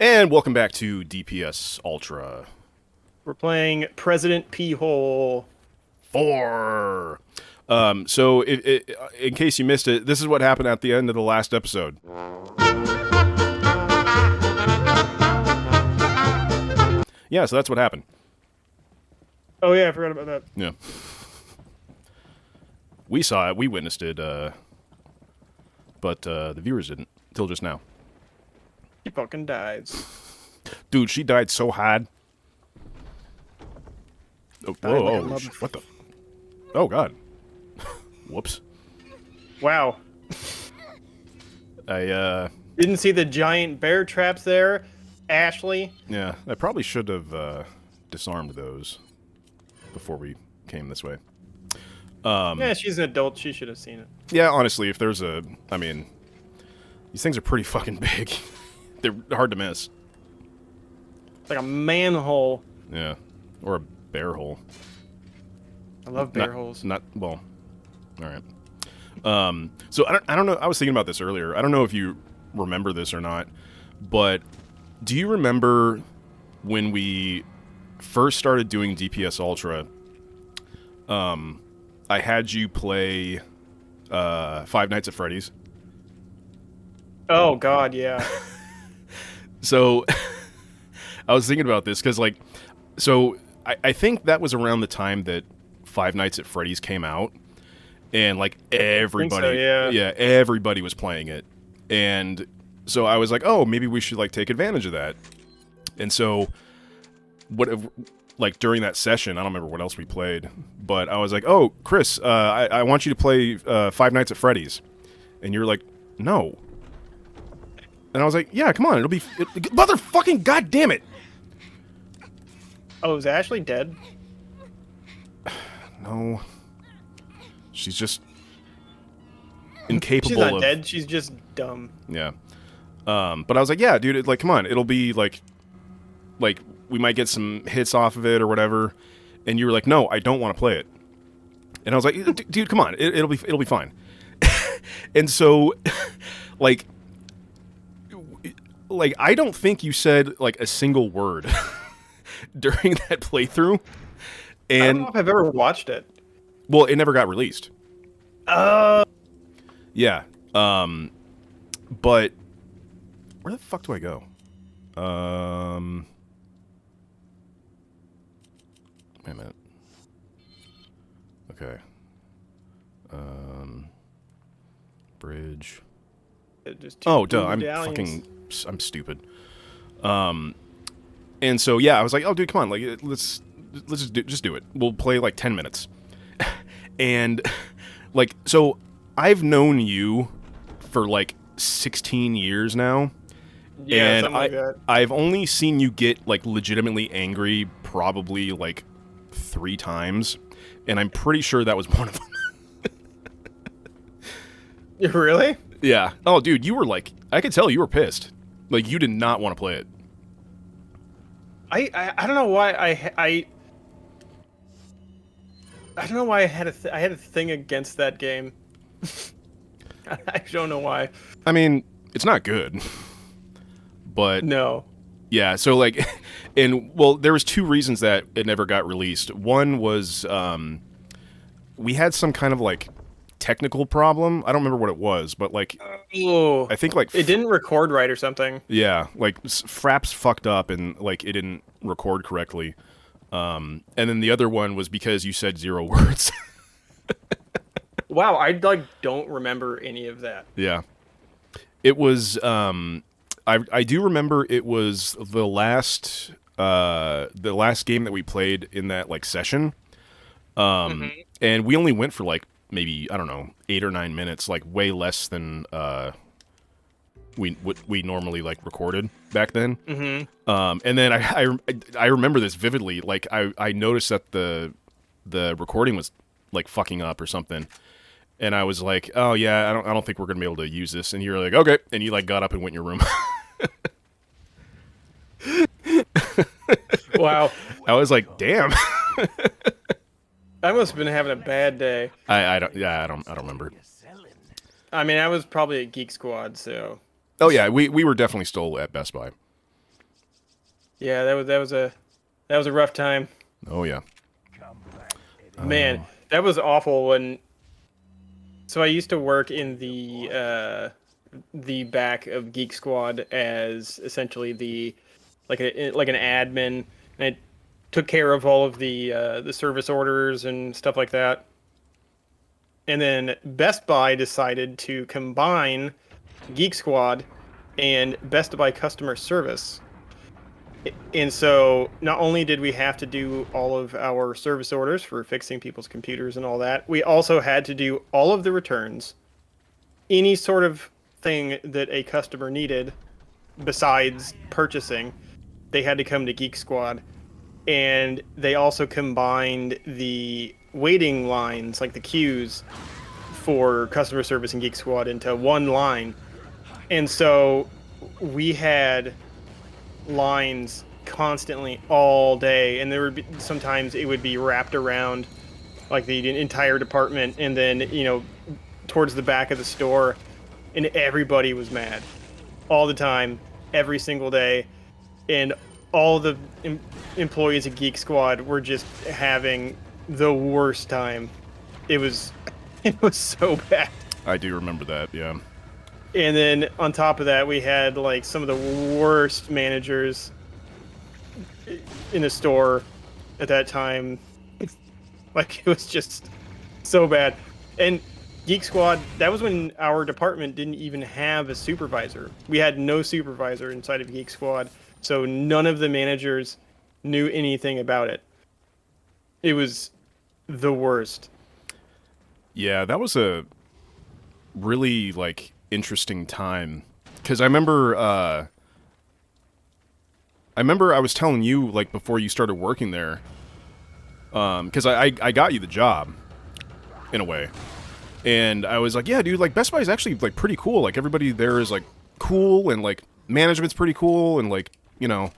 And welcome back to dpsUltra We're playing President P-hole. 4. In case you missed it, this is what happened at the end of the last episode. Yeah, so that's what happened. Oh yeah, I forgot about that. Yeah. We saw it, we witnessed it, but the viewers didn't, till just now. He fucking dies. Dude, she died so hard. Oh, Died like a whoa, mother- what the? Oh, God. Whoops. Wow. Didn't see the giant bear traps there, Ashley. Yeah, I probably should have disarmed those before we came this way. Yeah, she's an adult. She should have seen it. Yeah, honestly, if there's I mean, these things are pretty fucking big. They're hard to miss. It's like a manhole. Yeah, or a bear hole. I love bear holes. Not well. All right. So I don't know. I was thinking about this earlier. I don't know if you remember this or not, but do you remember when we first started doing DPS Ultra? I had you play Five Nights at Freddy's. Oh God, yeah. So I was thinking about this because, like, so I think that was around the time that Five Nights at Freddy's came out, and like everybody, yeah, everybody was playing it, and so I was like, oh, maybe we should like take advantage of that, and so like during that session, I don't remember what else we played, but I was like, oh, Chris, I want you to play Five Nights at Freddy's, and you're like, no. And I was like, yeah, come on, it'll be... motherfucking goddamn it! Oh, is Ashley dead? No. She's just... incapable She's not of... dead, she's just dumb. Yeah. But I was like, yeah, dude, like, come on, it'll be, like, we might get some hits off of it or whatever. And you were like, no, I don't want to play it. And I was like, dude, come on, it'll be fine. And so, like, I don't think you said, like, a single word during that playthrough. And, I don't know if I've ever watched it. well, it never got released. Yeah. But where the fuck do I go? Wait a minute. Okay. Bridge. Just Oh, duh, I'm stupid. And so yeah, I was like, oh, dude, come on, like, let's just do it. We'll play like 10 minutes. And like, so I've known you for like 16 years now. Yeah, and something like that. I've only seen you get like legitimately angry probably like 3 times, and I'm pretty sure that was one of them. Really? Yeah. Oh, dude, you were like, I could tell you were pissed. Like, you did not want to play it. I don't know why I don't know why I had a thing against that game. I don't know why. I mean, it's not good. But No. yeah, so like, and well, there was 2 reasons that it never got released. One was we had some kind of like technical problem. I don't remember what it was, but like, Oh, I think like it didn't record right or something. yeah, like Fraps fucked up and like it didn't record correctly. And then the other one was because you said 0 words. Wow, I like don't remember any of that. Yeah, it was. I do remember it was the last game that we played in that like session. And we only went for like maybe, I don't know, 8 or 9 minutes, like way less than we normally like recorded back then. And then I remember this vividly. Like I noticed that the recording was like fucking up or something. And I was like, oh yeah, I don't think we're gonna be able to use this. And you're like, okay, and you like got up and went in your room. Wow. I was like, damn. I must have been having a bad day. I don't remember. I mean, I was probably at Geek Squad, so Oh yeah, we were definitely still at Best Buy. Yeah, that was a rough time. Oh yeah. Man, that was awful when. So I used to work in the back of Geek Squad as essentially like an admin, and I took care of all of the service orders and stuff like that. And then Best Buy decided to combine Geek Squad and Best Buy customer service. And so not only did we have to do all of our service orders for fixing people's computers and all that, we also had to do all of the returns, any sort of thing that a customer needed besides purchasing. They had to come to Geek Squad. And they also combined the waiting lines, like the queues for customer service and Geek Squad, into one line. And so we had lines constantly all day, and there would be sometimes it would be wrapped around like the entire department, and then towards the back of the store, and everybody was mad all the time, every single day, and all the employees at Geek Squad were just having the worst time. It was it was so bad. I do remember that. Yeah. And then on top of that, we had like some of the worst managers in the store at that time. Like it was just so bad. And Geek Squad, that was when our department didn't even have a supervisor. We had no supervisor inside of Geek Squad, so none of the managers knew anything about it. It was the worst. Yeah, that was a really like interesting time because I remember I was telling you like before you started working there, because I got you the job in a way, and I was like, yeah, dude, like Best Buy is actually like pretty cool. Like everybody there is like cool, and like management's pretty cool, and like and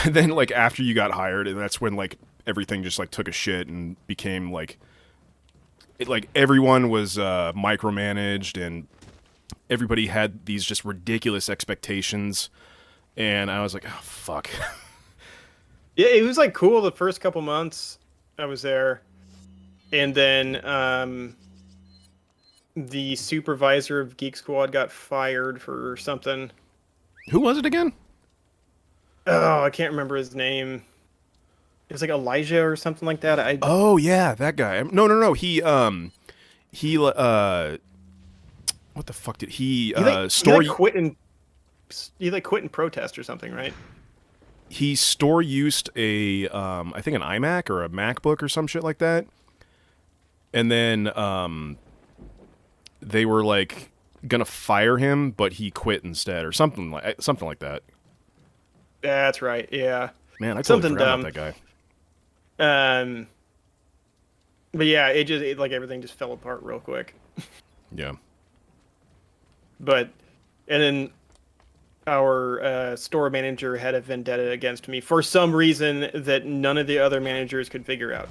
then like after you got hired, and that's when like everything just like took a shit and became like everyone was micromanaged, and everybody had these just ridiculous expectations, and I was like, oh fuck. Yeah, it was like cool the first couple months I was there, and then the supervisor of Geek Squad got fired for something. Who was it again? Oh, I can't remember his name. It was like Elijah or something like that. Oh yeah, that guy. No. He what the fuck did he store? He like quit in protest or something, right? He store used a I think an iMac or a MacBook or some shit like that, and then they were like gonna fire him, but he quit instead or something like that. That's right. Yeah. Man, I totally Something forgot dumb. about that guy. But yeah, it like everything just fell apart real quick. Yeah. But and then our store manager had a vendetta against me for some reason that none of the other managers could figure out.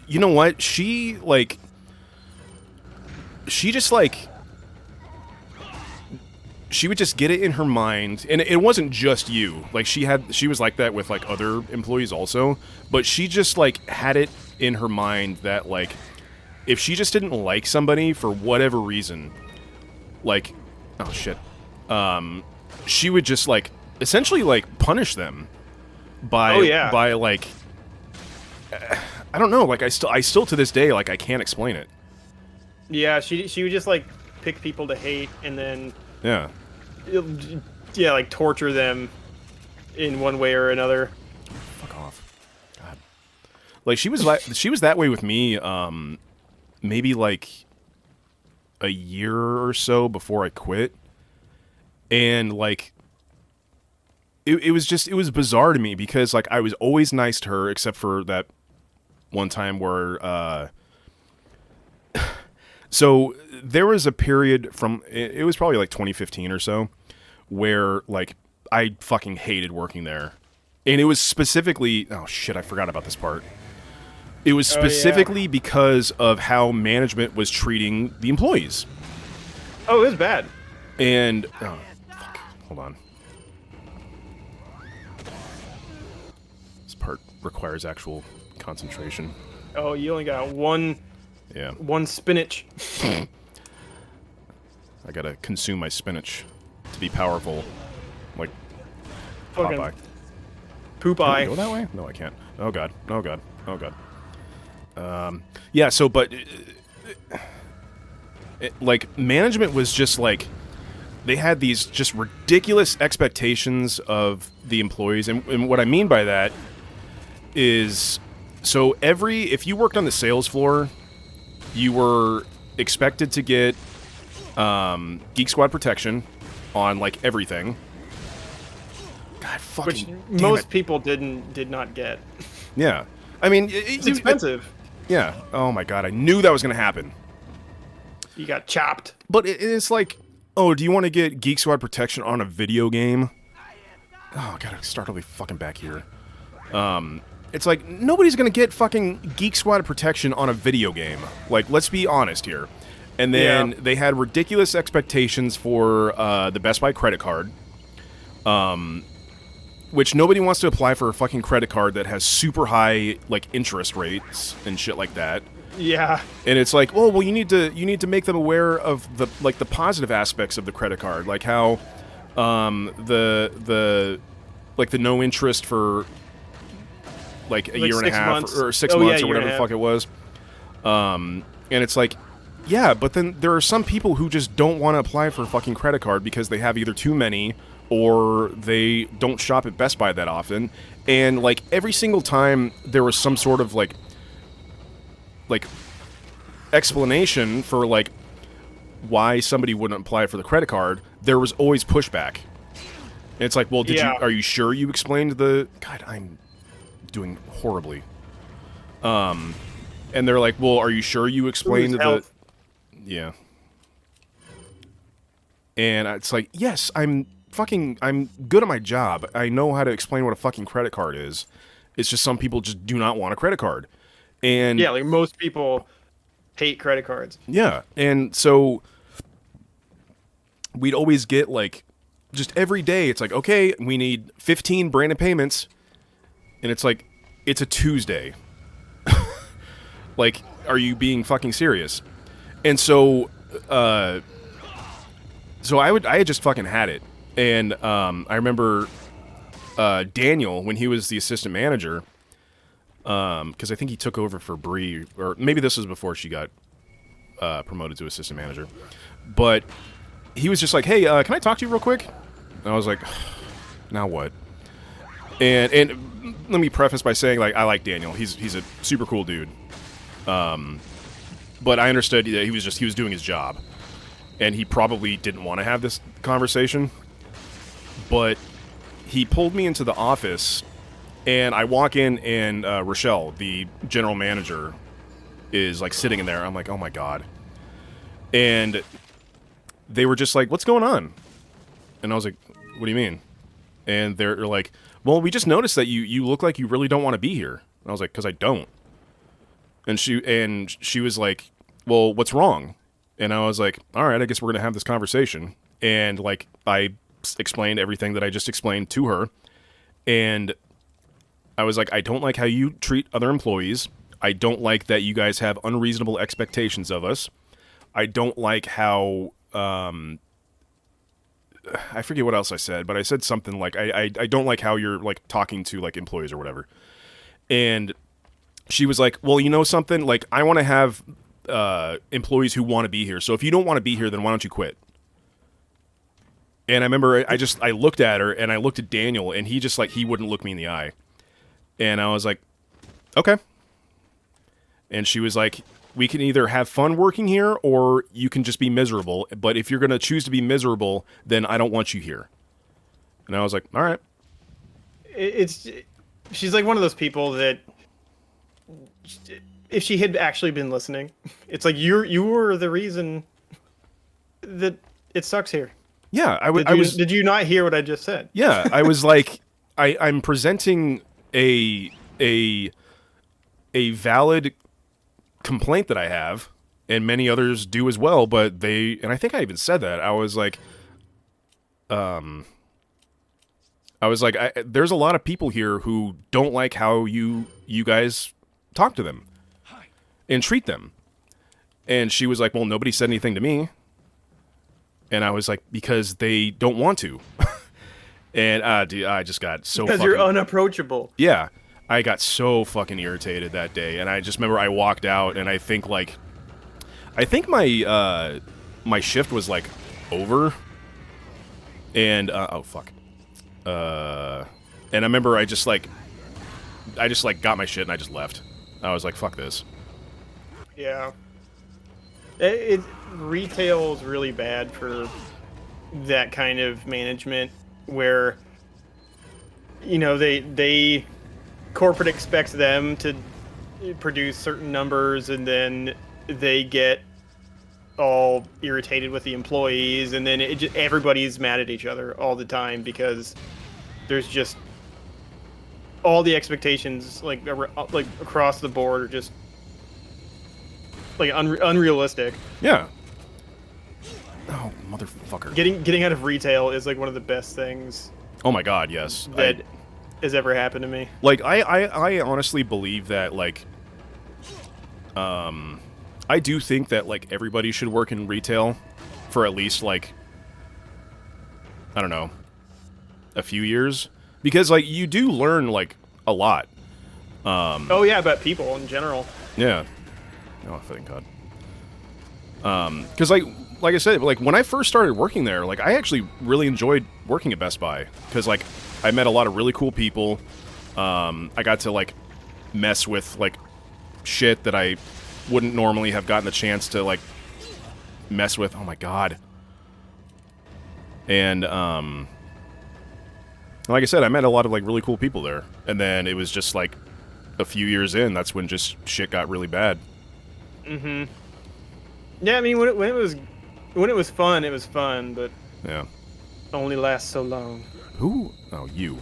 You know what? She just like she would just get it in her mind, and it wasn't just you. Like she was like that with like other employees also, but she just like had it in her mind that like if she just didn't like somebody for whatever reason, like oh shit, she would just like essentially like punish them by like I don't know, like I still to this day like I can't explain it. Yeah, she would just like pick people to hate and then Yeah. Yeah, like torture them in one way or another. Fuck off. God. Like she was that way with me maybe like a year or so before I quit. And like it was bizarre to me because like I was always nice to her except for that one time where so there was a period from it was probably like 2015 or so where like I fucking hated working there. And it was specifically oh shit, I forgot about this part. It was specifically because of how management was treating the employees. Oh, it was bad. And oh fuck, hold on. part requires actual concentration. Oh, you only got Yeah. one spinach. I gotta consume my spinach to be powerful. Like Fucking Popeye. poop Can I eye. go that way? No, I can't. Oh god. Oh god. Oh god. Yeah. So, but like management was just like they had these just ridiculous expectations of the employees, and what I mean by that is, so if you worked on the sales floor, you were expected to get Geek Squad protection on like everything. God, Which fucking most people did not get. Yeah, I mean, It's expensive. Yeah. Oh my god, I knew that was gonna happen. You got chopped. But it's like, oh, do you want to get Geek Squad protection on a video game? Oh, I gotta start all the way fucking back here. It's like, nobody's gonna get fucking Geek Squad protection on a video game. Like, let's be honest here. And then they had ridiculous expectations for the Best Buy credit card. Which nobody wants to apply for a fucking credit card that has super high, like, interest rates and shit like that. Yeah. And it's like, well, you need to make them aware of the positive aspects of the credit card, like how the no interest for like a year and a half or 6 months or whatever the fuck it was. And it's like, yeah, but then there are some people who just don't want to apply for a fucking credit card because they have either too many or they don't shop at Best Buy that often. And like every single time there was some sort of like explanation for like why somebody wouldn't apply for the credit card, there was always pushback. And it's like, well, are you sure you explained the... God, I'm doing horribly. And they're like, well, are you sure you explained the... Yeah. And it's like, yes, I'm good at my job. I know how to explain what a fucking credit card is. It's just some people just do not want a credit card. And yeah, like most people hate credit cards. Yeah, and so we'd always get like, just every day, it's like, okay, we need 15 branded payments, and it's like, it's a Tuesday. Like, are you being fucking serious? And so, I had just fucking had it, and I remember Daniel, when he was the assistant manager, because I think he took over for Bree, or maybe this was before she got promoted to assistant manager, but he was just like, hey, can I talk to you real quick? And I was like, now what? And let me preface by saying, like, I like Daniel. He's a super cool dude. But I understood that he was doing his job, and he probably didn't want to have this conversation. But he pulled me into the office, and I walk in, and Rochelle, the general manager, is like sitting in there. I'm like, oh my god. And they were just like, what's going on? And I was like, what do you mean? And they're like, well, we just noticed that you look like you really don't want to be here. And I was like, because I don't. And she was like, well, what's wrong? And I was like, all right, I guess we're going to have this conversation. And like, I explained everything that I just explained to her. And I was like, I don't like how you treat other employees. I don't like that you guys have unreasonable expectations of us. I don't like how, I forget what else I said, but I said something like, I don't like how you're like talking to like employees or whatever. And she was like, well, you know something? Like, I want to have employees who want to be here. So if you don't want to be here, then why don't you quit? And I remember I looked at her, and I looked at Daniel, and he just like, he wouldn't look me in the eye. And I was like, okay. And she was like, we can either have fun working here, or you can just be miserable. But if you're going to choose to be miserable, then I don't want you here. And I was like, all right. She's like one of those people that, if she had actually been listening, it's like you were the reason that it sucks here. Yeah, Did you not hear what I just said? Yeah, I was like, I'm presenting a valid complaint that I have, and many others do as well. But and I think I even said that, I was like, I was like, there's a lot of people here who don't like how you guys talk to them and treat them. And she was like, well, nobody said anything to me. And I was like, because they don't want to. And dude, I just got so because you're unapproachable. Yeah, I got so fucking irritated that day. And I just remember I walked out, and I think my my shift was like over. And oh fuck. And I remember I just got my shit and I just left. I was like, fuck this. Yeah. Retail is really bad for that kind of management where, you know, they corporate expects them to produce certain numbers, and then they get all irritated with the employees, and then everybody's mad at each other all the time because there's just all the expectations like across the board are just like unrealistic. Yeah. Oh, motherfucker. Getting out of retail is like one of the best things. Oh my god, yes. That has ever happened to me. Like I honestly believe that like I do think that like everybody should work in retail for at least like I don't know, a few years, because like you do learn like a lot. Oh yeah, about people in general. Yeah. Oh, thank God. Because like I said, like when I first started working there, like I actually really enjoyed working at Best Buy because like I met a lot of really cool people. I got to like mess with like shit that I wouldn't normally have gotten the chance to like mess with. Oh my God. And like I said, I met a lot of like really cool people there, and then it was just like a few years in, that's when just shit got really bad. Mm-hmm. Yeah, I mean when it was fun, but Yeah. only lasts so long. Who? Oh, you.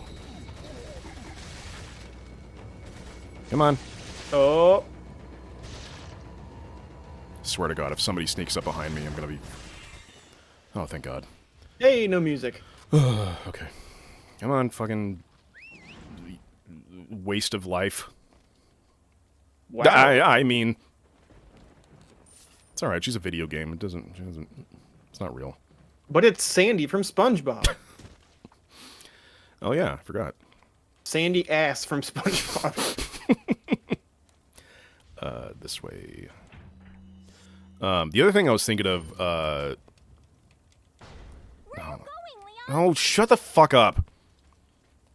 Come on. Oh. Swear to God, if somebody sneaks up behind me, I'm gonna be... Oh, thank God. Hey, no music. Okay. Come on, fucking... waste of life. Wow. I mean... It's alright, she's a video game. She doesn't... It's not real. But it's Sandy from SpongeBob. Oh yeah, I forgot. Sandy ass from SpongeBob. This way. The other thing I was thinking of, Oh, shut the fuck up.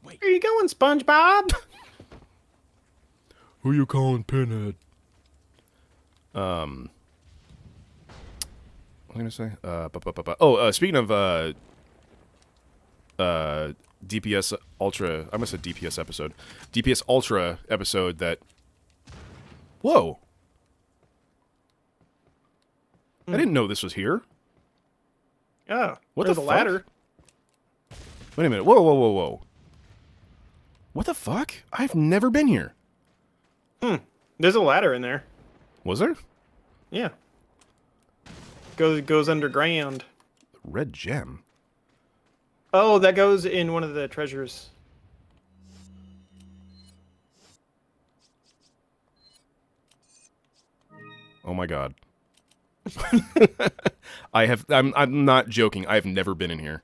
Where are you going, SpongeBob? Who you calling Pinhead? What was I gonna say? Speaking of DPS Ultra, I must have DPS episode. DPS Ultra episode that... Whoa! I didn't know this was here. Oh, What there's the a fuck? ladder. Wait a minute. Whoa, whoa, whoa, whoa. What the fuck? I've never been here. There's a ladder in there. Was there? Yeah. Goes underground. Red gem. Oh, that goes in one of the treasures. Oh my God. I'm not joking. I've never been in here.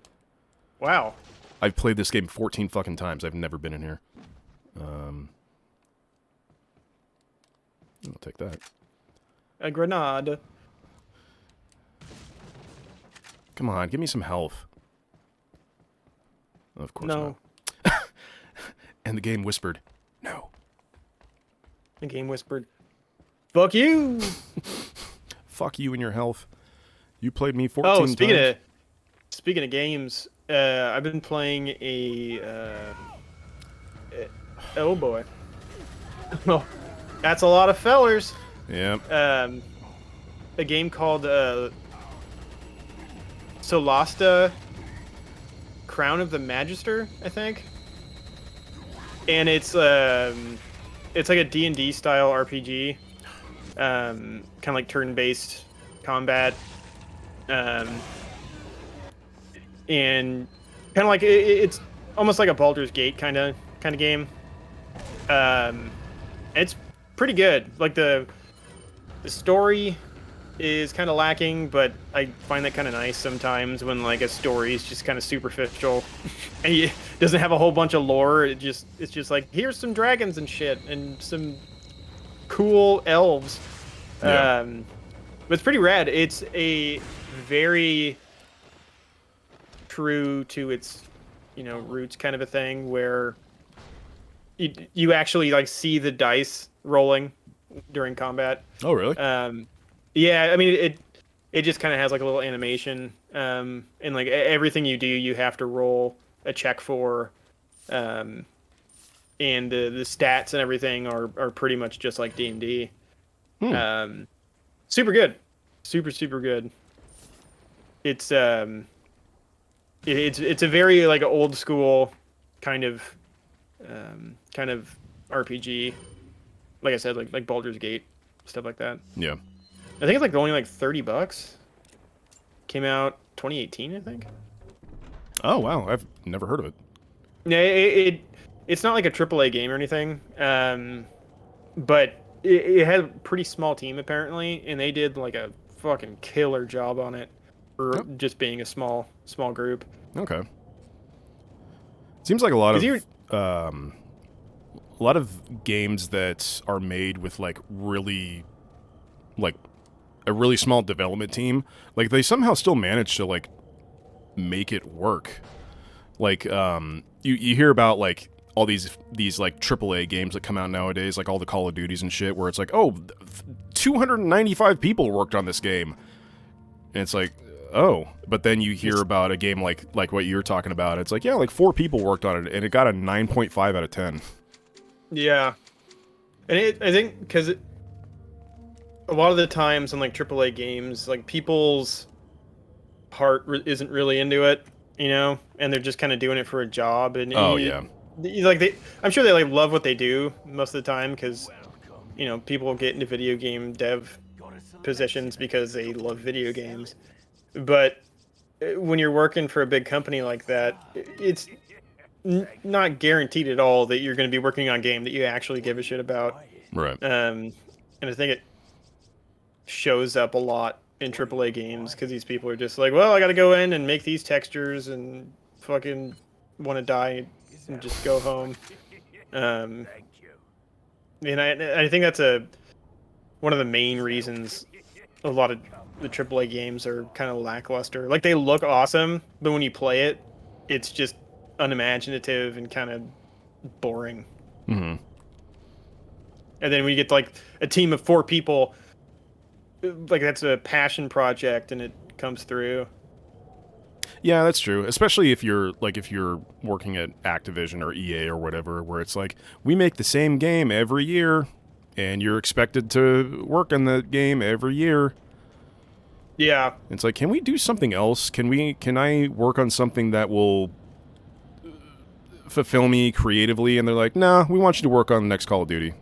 Wow. I've played this game 14 fucking times. I've never been in here. I'll take that. A grenade. Come on, give me some health. Of course No. not. And the game whispered, no. The game whispered, "Fuck you." Fuck you and your health. You played me 14 times. Oh, speaking of games, I've been playing oh boy. Well, that's a lot of fellers. Yep. A game called Solasta Crown of the Magister, I think. And it's like a D&D style RPG. Kind of like turn-based combat. And kind of like it's almost like a Baldur's Gate kind of game. Um, it's pretty good. Like the story is kind of lacking, but I find that kind of nice sometimes when like a story is just kind of superficial and it doesn't have a whole bunch of lore. It's just like here's some dragons and shit and some cool elves. Yeah. But it's pretty rad. It's a very true to its, roots kind of a thing where you actually like see the dice rolling during combat. Oh, really? Yeah, I mean it just kind of has like a little animation, and like everything you do, you have to roll a check for, and the stats and everything are pretty much just like D&D. Super good, super good. It's it's a very like old school kind of RPG. Like I said, like Baldur's Gate, stuff like that. Yeah. I think it's like only like $30. Came out 2018, I think. Oh, wow. I've never heard of it. Yeah, it's not like a AAA game or anything. But it had a pretty small team apparently, and they did like a fucking killer job on it for just being a small group. Okay. Seems like a lot of games that are made with like really like a really small development team, like they somehow still manage to like make it work. Like you hear about like all these like AAA games that come out nowadays, like all the Call of Duties and shit, where it's like, oh, 295 people worked on this game, and it's like, oh, but then you hear about a game like what you're talking about. It's like, yeah, like 4 people worked on it, and it got a 9.5 out of 10. Yeah, and I think because a lot of the times in like AAA games, like people's heart isn't really into it, and they're just kind of doing it for a job. And I'm sure they like love what they do most of the time because people get into video game dev positions because they love video games. But when you're working for a big company like that, it's not guaranteed at all that you're going to be working on a game that you actually give a shit about. Right. And I think it shows up a lot in AAA games because these people are just like, well, I got to go in and make these textures and fucking want to die and just go home. And I think that's one of the main reasons a lot of the AAA games are kind of lackluster. Like they look awesome, but when you play it, it's just unimaginative and kind of boring. Mm-hmm. And then when you get like a team of 4 people, like that's a passion project and it comes through. Yeah, that's true. Especially if you're working at Activision or EA or whatever, where it's like, we make the same game every year and you're expected to work on the game every year. Yeah. It's like, can we do something else? Can I work on something that will fulfill me creatively? And they're like, nah, we want you to work on the next Call of Duty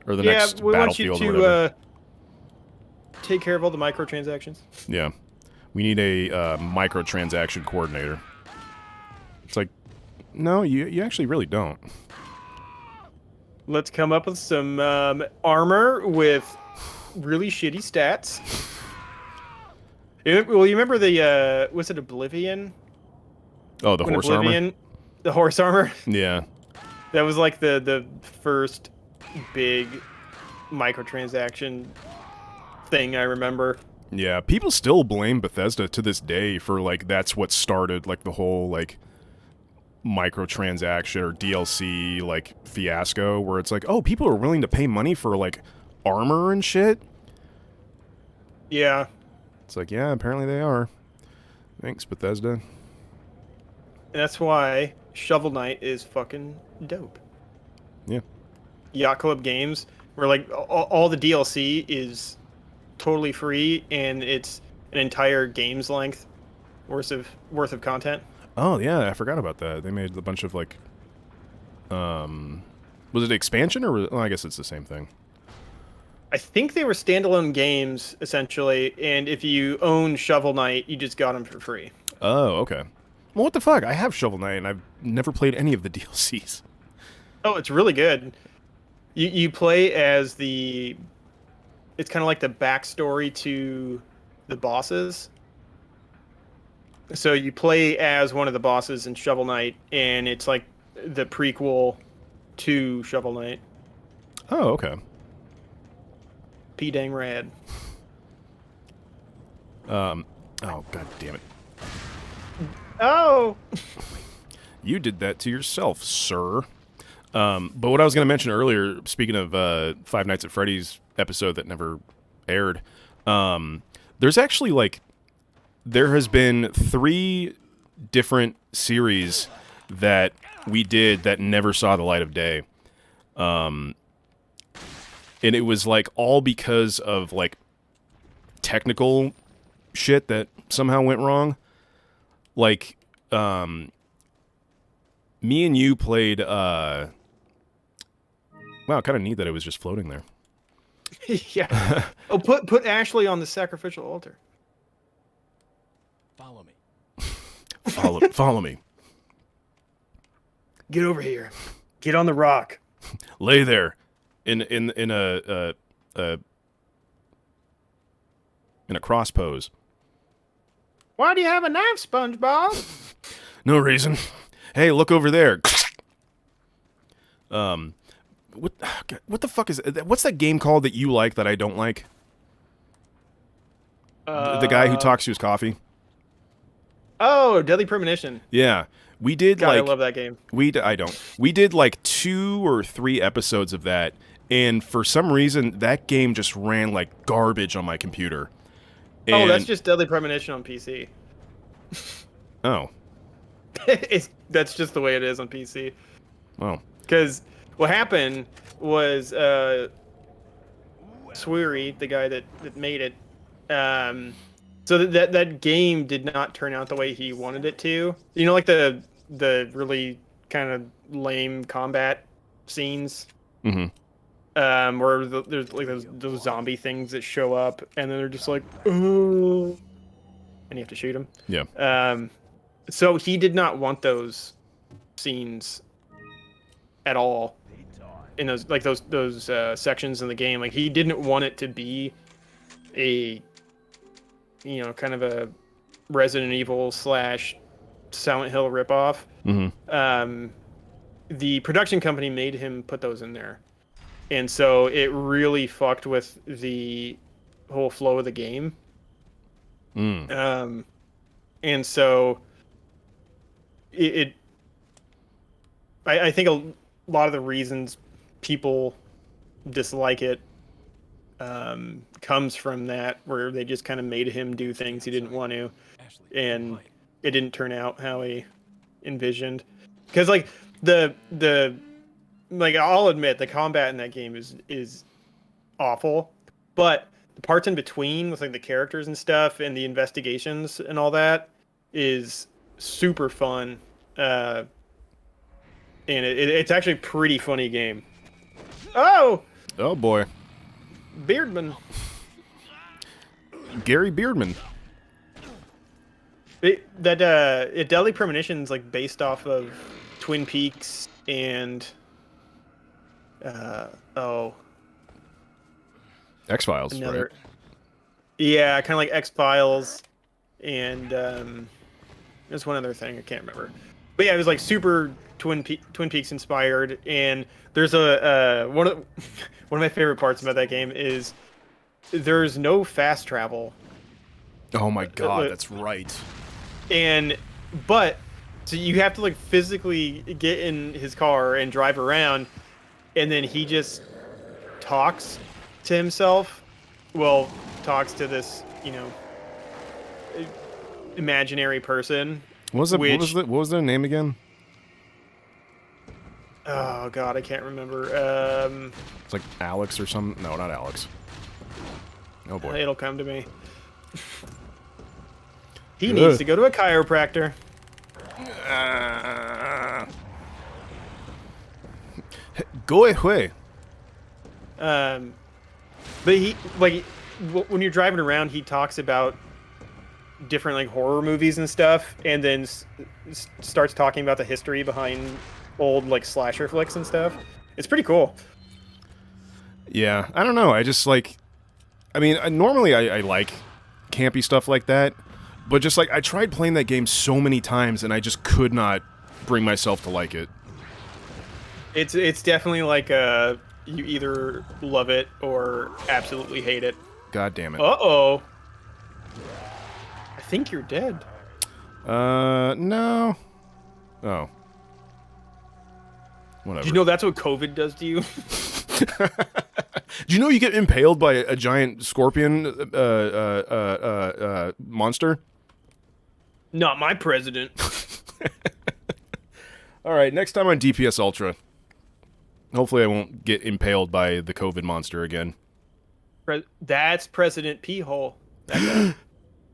or the next Battlefield or whatever. Take care of all the microtransactions. Yeah. We need a microtransaction coordinator. It's like, no, you actually really don't. Let's come up with some armor with really shitty stats. Well, you remember the, was it Oblivion? Oh, the horse armor? The horse armor? Yeah. That was like the first big microtransaction thing I remember. Yeah, people still blame Bethesda to this day for, like, that's what started, like, the whole, like, microtransaction or DLC, like, fiasco, where it's like, oh, people are willing to pay money for, like, armor and shit? Yeah. It's like, yeah, apparently they are. Thanks, Bethesda. And that's why Shovel Knight is fucking dope. Yeah. Yacht Club Games, where, like, all the DLC is totally free, and it's an entire game's length worth of content. Oh yeah, I forgot about that. They made a bunch of like, was it expansion or well, I guess it's the same thing. I think they were standalone games essentially, and if you own Shovel Knight, you just got them for free. Oh, okay. Well, what the fuck? I have Shovel Knight, and I've never played any of the DLCs. Oh, it's really good. You play as the. It's kind of like the backstory to the bosses. So you play as one of the bosses in Shovel Knight, and it's like the prequel to Shovel Knight. Oh, okay. P dang rad. Oh, god damn it. Oh! You did that to yourself, sir. But what I was going to mention earlier, speaking of Five Nights at Freddy's episode that never aired, there's actually, like, there has been 3 different series that we did that never saw the light of day. And it was, like, all because of, like, technical shit that somehow went wrong. Like, me and you played, wow, kind of neat that it was just floating there. Yeah. Oh, put Ashley on the sacrificial altar. Follow me. Follow me. Get over here. Get on the rock. Lay there, in a cross pose. Why do you have a knife, SpongeBob? No reason. Hey, look over there. What the fuck is what's that game called that you like that I don't like? The guy who talks to his coffee. Oh, Deadly Premonition. Yeah, we did. God, like, I love that game. I don't. We did like 2 or 3 episodes of that, and for some reason that game just ran like garbage on my computer. And, oh, that's just Deadly Premonition on PC. Oh. That's just the way it is on PC. Oh. Because what happened was Sweary, the guy that made it, so that game did not turn out the way he wanted it to. You know, like the really kind of lame combat scenes. Mm-hmm. Where there's like those zombie things that show up, and then they're just like, oh, and you have to shoot them. Yeah. So he did not want those scenes at all in those sections in the game. Like, he didn't want it to be a, kind of a Resident Evil / Silent Hill ripoff. Mm-hmm. The production company made him put those in there. And so it really fucked with the whole flow of the game. And so I think a lot of the reasons people dislike it comes from that, where they just kind of made him do things he didn't want to, and it didn't turn out how he envisioned. Because like like, I'll admit the combat in that game is awful, but the parts in between with like the characters and stuff and the investigations and all that is super fun. And it's actually a pretty funny game. Oh boy. Beardman. Gary Beardman. Deadly Premonition is like based off of Twin Peaks and X-Files, right? Yeah, kind of like X-Files, and there's one other thing I can't remember. But yeah, it was like super Twin Peaks inspired, and there's one of my favorite parts about that game is there's no fast travel. Oh my god, that's right. But so you have to like physically get in his car and drive around, and then he just talks to himself. Well, talks to this, imaginary person. What was their name again? Oh god, I can't remember. It's like Alex or something. No, not Alex. Oh boy. It'll come to me. He needs to go to a chiropractor. Go away. But he, like, when you're driving around, he talks about different like horror movies and stuff, and then starts talking about the history behind old like slasher flicks and stuff. It's pretty cool. Yeah, I don't know. I just like. I mean, normally I like campy stuff like that, but just like I tried playing that game so many times and I just could not bring myself to like it. It's definitely like you either love it or absolutely hate it. God damn it. Uh-oh. I think you're dead. No. Oh. Whatever. Do you know that's what COVID does to you? Do you know you get impaled by a giant scorpion monster? Not my president. All right, next time on dpsUltra. Hopefully I won't get impaled by the COVID monster again. That's President P-hole. That guy.